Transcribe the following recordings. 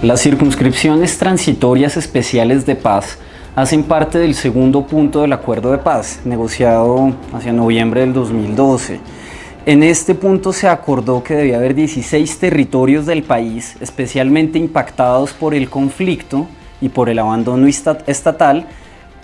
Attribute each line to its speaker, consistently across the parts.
Speaker 1: Las circunscripciones transitorias especiales de paz hacen parte del segundo punto del acuerdo de paz, negociado hacia noviembre del 2012. En este punto se acordó que debía haber 16 territorios del país especialmente impactados por el conflicto y por el abandono estatal,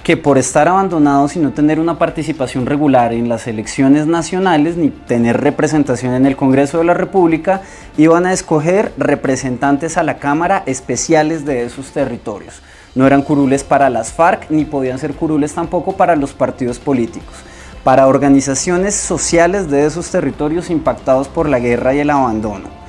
Speaker 1: que por estar abandonados y no tener una participación regular en las elecciones nacionales ni tener representación en el Congreso de la República, iban a escoger representantes a la Cámara especiales de esos territorios. No eran curules para las FARC ni podían ser curules tampoco para los partidos políticos, para organizaciones sociales de esos territorios impactados por la guerra y el abandono.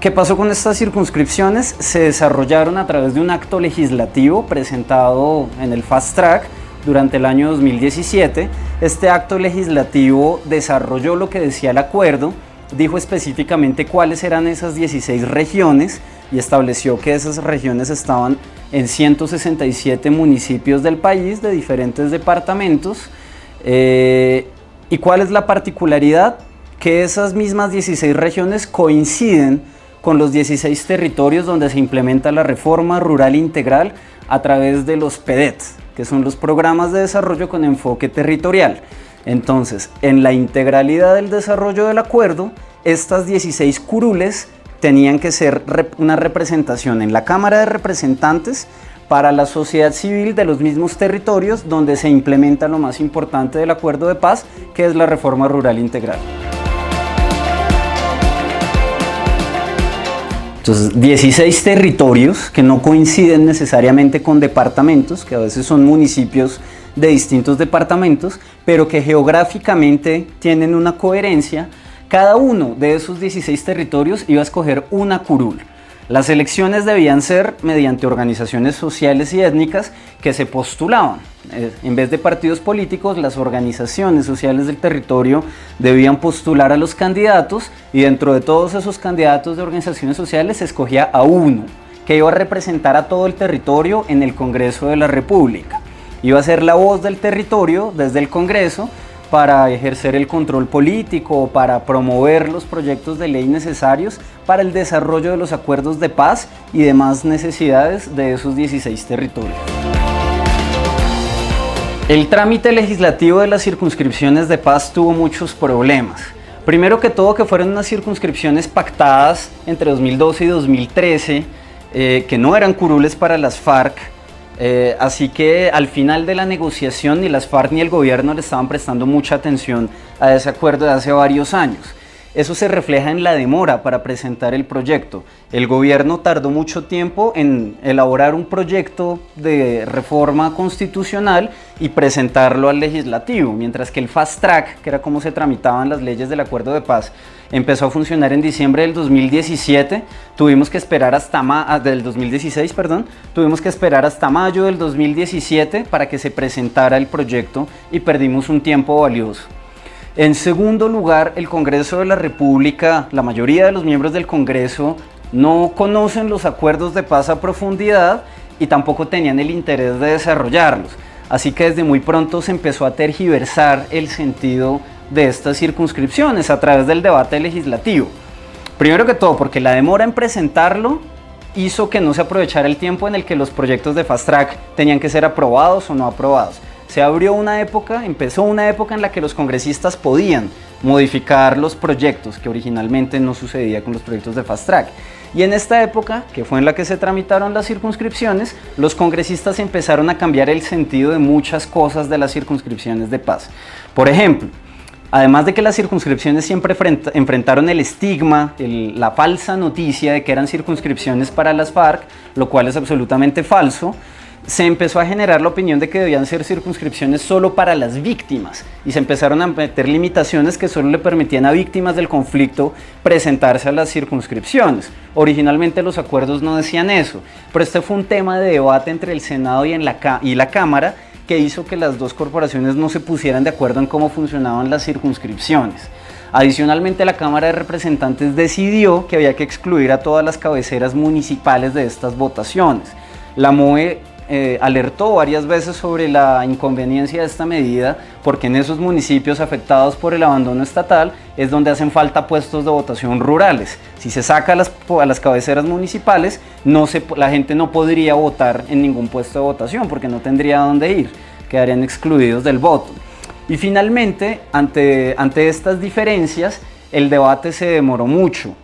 Speaker 1: ¿Qué pasó con estas circunscripciones? Se desarrollaron a través de un acto legislativo presentado en el Fast Track durante el año 2017. Este acto legislativo desarrolló lo que decía el acuerdo, dijo específicamente cuáles eran esas 16 regiones y estableció que esas regiones estaban en 167 municipios del país de diferentes departamentos. ¿Y cuál es la particularidad? Que esas mismas 16 regiones coinciden con los 16 territorios donde se implementa la reforma rural integral a través de los PEDET, que son los programas de desarrollo con enfoque territorial. Entonces, en la integralidad del desarrollo del acuerdo, estas 16 curules tenían que ser una representación en la Cámara de Representantes para la sociedad civil de los mismos territorios donde se implementa lo más importante del acuerdo de paz, que es la reforma rural integral. Entonces, 16 territorios que no coinciden necesariamente con departamentos, que a veces son municipios de distintos departamentos, pero que geográficamente tienen una coherencia. Cada uno de esos 16 territorios iba a escoger una curul. Las elecciones debían ser mediante organizaciones sociales y étnicas que se postulaban. En vez de partidos políticos, las organizaciones sociales del territorio debían postular a los candidatos y dentro de todos esos candidatos de organizaciones sociales se escogía a uno que iba a representar a todo el territorio en el Congreso de la República. Iba a ser la voz del territorio desde el Congreso para ejercer el control político o para promover los proyectos de ley necesarios para el desarrollo de los acuerdos de paz y demás necesidades de esos 16 territorios. El trámite legislativo de las circunscripciones de paz tuvo muchos problemas. Primero que todo, que fueron unas circunscripciones pactadas entre 2012 y 2013, que no eran curules para las FARC. Así que al final de la negociación ni las FARC ni el gobierno le estaban prestando mucha atención a ese acuerdo de hace varios años. Eso se refleja en la demora para presentar el proyecto. El gobierno tardó mucho tiempo en elaborar un proyecto de reforma constitucional y presentarlo al legislativo, mientras que el Fast Track, que era como se tramitaban las leyes del acuerdo de paz, empezó a funcionar en diciembre del 2017, tuvimos que esperar hasta del 2016, perdón, tuvimos que esperar hasta mayo del 2017 para que se presentara el proyecto y perdimos un tiempo valioso. En segundo lugar, el Congreso de la República, la mayoría de los miembros del Congreso no conocen los acuerdos de paz a profundidad y tampoco tenían el interés de desarrollarlos. Así que desde muy pronto se empezó a tergiversar el sentido de estas circunscripciones a través del debate legislativo. Primero que todo, porque la demora en presentarlo hizo que no se aprovechara el tiempo en el que los proyectos de Fast Track tenían que ser aprobados o no aprobados. Se abrió una época, empezó una época en la que los congresistas podían modificar los proyectos, que originalmente no sucedía con los proyectos de Fast Track. Y en esta época, que fue en la que se tramitaron las circunscripciones, los congresistas empezaron a cambiar el sentido de muchas cosas de las circunscripciones de paz. Por ejemplo, además de que las circunscripciones siempre enfrentaron el estigma, la falsa noticia de que eran circunscripciones para las FARC, lo cual es absolutamente falso, se empezó a generar la opinión de que debían ser circunscripciones solo para las víctimas y se empezaron a meter limitaciones que solo le permitían a víctimas del conflicto presentarse a las circunscripciones. Originalmente los acuerdos no decían eso, pero este fue un tema de debate entre el Senado y la Cámara que hizo que las dos corporaciones no se pusieran de acuerdo en cómo funcionaban las circunscripciones. Adicionalmente, la Cámara de Representantes decidió que había que excluir a todas las cabeceras municipales de estas votaciones. La MOE alertó varias veces sobre la inconveniencia de esta medida, porque en esos municipios afectados por el abandono estatal es donde hacen falta puestos de votación rurales. Si se saca a las cabeceras municipales, la gente no podría votar en ningún puesto de votación porque no tendría dónde ir, quedarían excluidos del voto. Y finalmente, ante estas diferencias, el debate se demoró mucho.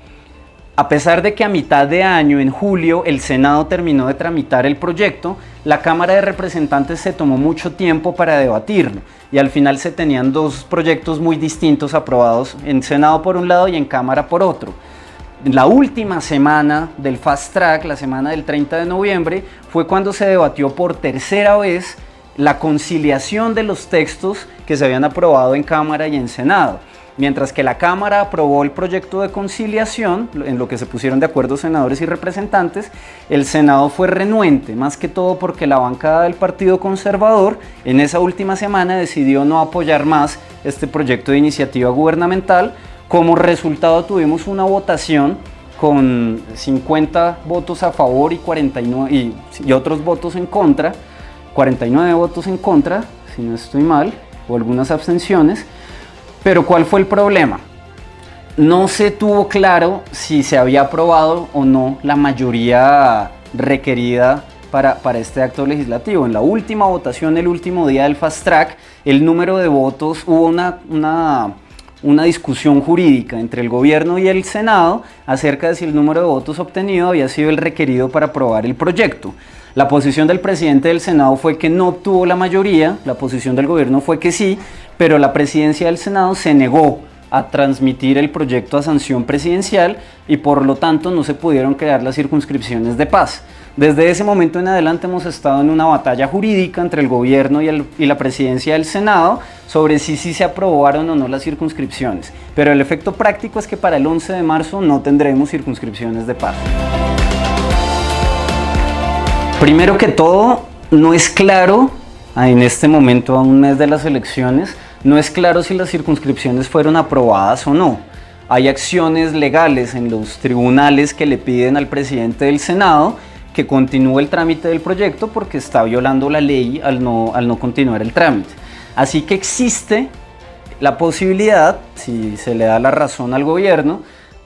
Speaker 1: A pesar de que a mitad de año, en julio, el Senado terminó de tramitar el proyecto, la Cámara de Representantes se tomó mucho tiempo para debatirlo y al final se tenían dos proyectos muy distintos aprobados en Senado por un lado y en Cámara por otro. La última semana del Fast Track, la semana del 30 de noviembre, fue cuando se debatió por tercera vez la conciliación de los textos que se habían aprobado en Cámara y en Senado. Mientras que la Cámara aprobó el proyecto de conciliación, en lo que se pusieron de acuerdo senadores y representantes, el Senado fue renuente, más que todo porque la bancada del Partido Conservador en esa última semana decidió no apoyar más este proyecto de iniciativa gubernamental. Como resultado tuvimos una votación con 50 votos a favor y 49 y otros votos en contra, 49 votos en contra, si no estoy mal, o algunas abstenciones. Pero ¿cuál fue el problema? No se tuvo claro si se había aprobado o no la mayoría requerida para este acto legislativo. En la última votación, el último día del Fast Track, el número de votos, hubo una discusión jurídica entre el gobierno y el Senado acerca de si el número de votos obtenido había sido el requerido para aprobar el proyecto. La posición del presidente del Senado fue que no obtuvo la mayoría, la posición del gobierno fue que sí, pero la presidencia del Senado se negó a transmitir el proyecto a sanción presidencial y por lo tanto no se pudieron crear las circunscripciones de paz. Desde ese momento en adelante hemos estado en una batalla jurídica entre el gobierno y la presidencia del Senado sobre si se aprobaron o no las circunscripciones, pero el efecto práctico es que para el 11 de marzo no tendremos circunscripciones de paz. Primero que todo, no es claro, en este momento a un mes de las elecciones, no es claro si las circunscripciones fueron aprobadas o no. Hay acciones legales en los tribunales que le piden al presidente del Senado que continúe el trámite del proyecto porque está violando la ley al no continuar el trámite. Así que existe la posibilidad, si se le da la razón al gobierno,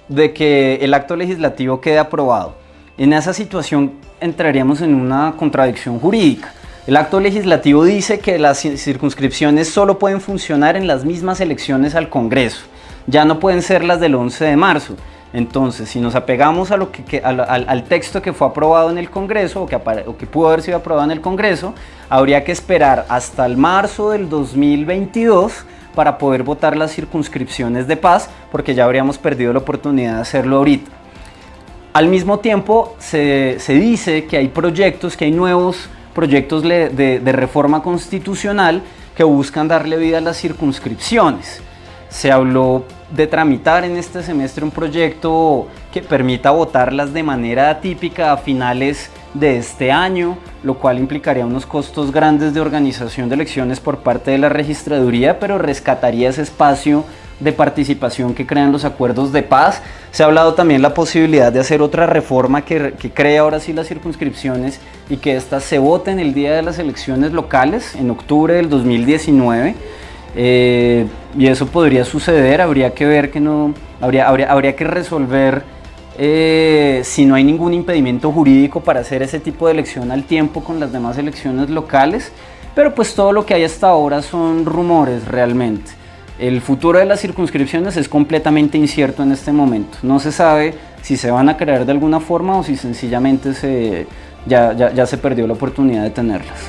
Speaker 1: de que el acto legislativo quede aprobado. En esa situación entraríamos en una contradicción jurídica. El acto legislativo dice que las circunscripciones solo pueden funcionar en las mismas elecciones al Congreso, ya no pueden ser las del 11 de marzo. Entonces, si nos apegamos a al texto que fue aprobado en el Congreso o que pudo haber sido aprobado en el Congreso, habría que esperar hasta el marzo del 2022 para poder votar las circunscripciones de paz, porque ya habríamos perdido la oportunidad de hacerlo ahorita. Al mismo tiempo, se dice que hay nuevos proyectos de reforma constitucional que buscan darle vida a las circunscripciones. Se habló de tramitar en este semestre un proyecto que permita votarlas de manera atípica a finales de este año, lo cual implicaría unos costos grandes de organización de elecciones por parte de la registraduría, pero rescataría ese espacio de participación que crean los acuerdos de paz. Se ha hablado también la posibilidad de hacer otra reforma que cree ahora sí las circunscripciones y que éstas se voten el día de las elecciones locales, en octubre del 2019. Y eso podría suceder, habría que ver habría que resolver si no hay ningún impedimento jurídico para hacer ese tipo de elección al tiempo con las demás elecciones locales, pero pues todo lo que hay hasta ahora son rumores realmente. El futuro de las circunscripciones es completamente incierto en este momento. No se sabe si se van a crear de alguna forma o si sencillamente ya se perdió la oportunidad de tenerlas.